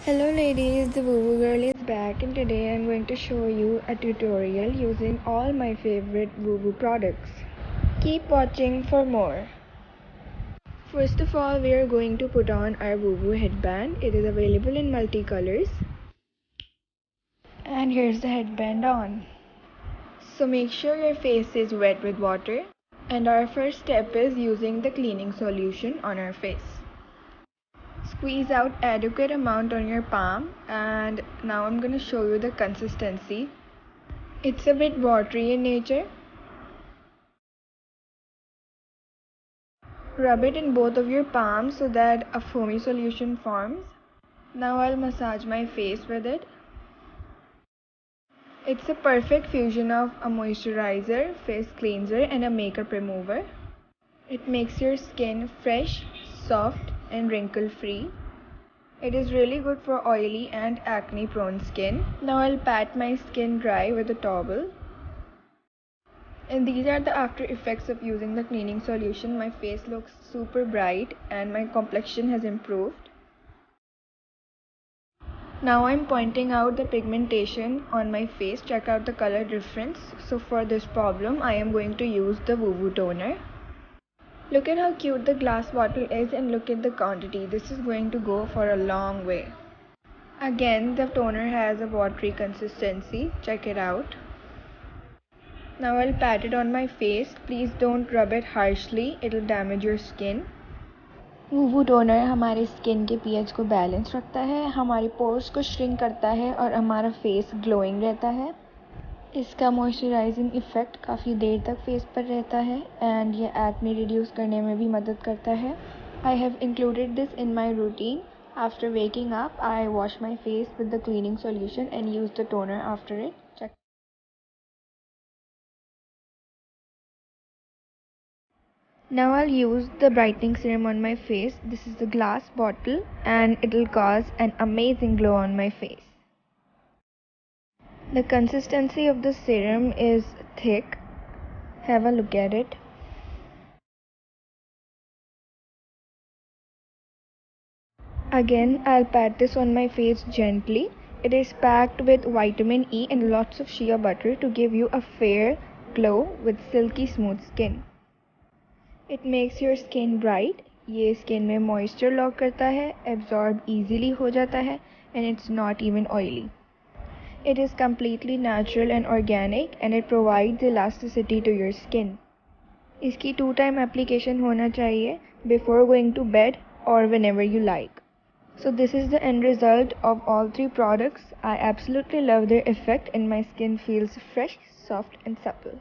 Hello ladies, the Wowo girl is back and today I'm going to show you a tutorial using all my favorite Wowo products. Keep watching for more. First of all, we are going to put on our Wowo headband. It is available in multicolors. And here's the headband on. So make sure your face is wet with water. And our first step is using the cleaning solution on our face. Squeeze out adequate amount on your palm, and now I'm going to show you the consistency. It's a bit watery in nature. Rub it in both of your palms so that a foamy solution forms. Now I'll massage my face with it. It's a perfect fusion of a moisturizer, face cleanser and a makeup remover. It makes your skin fresh, soft and wrinkle free. It is really good for oily and acne prone skin. Now I'll pat my skin dry with a towel. And these are the after effects of using the cleaning solution. My face looks super bright and my complexion has improved. Now I'm pointing out the pigmentation on my face. Check out the color difference. So for this problem, I am going to use the Wowo toner. Look at how cute the glass bottle is and look at the quantity. This is going to go for a long way. Again, the toner has a watery consistency. Check it out. Now I'll pat it on my face. Please don't rub it harshly. It'll damage your skin. Wowo toner हमारे skin के pH को balance रखता है, हमारे pores को shrink करता है और हमारा फेस ग्लोइंग रहता है. इसका मॉइस्चराइजिंग इफ़ेक्ट काफ़ी देर तक फेस पर रहता है एंड ये एक्ने रिड्यूस करने में भी मदद करता है. I have included this in my routine. After waking up I wash my face with the cleaning solution and use the toner after it. Check. Now I'll use the brightening serum on my face. This is the glass bottle and it'll cause an amazing glow on my face. The consistency of the serum is thick. Have a look at it. Again, I'll pat this on my face gently. It is packed with vitamin E and lots of shea butter to give you a fair glow with silky smooth skin. It makes your skin bright. ये skin में moisture lock करता है, absorb easily हो जाता है and it's not even oily. It is completely natural and organic and it provides elasticity to your skin. इसकी 2 time application होना चाहिए before going to bed or whenever you like. So this is the end result of all 3 products. I absolutely love their effect and my skin feels fresh, soft and supple.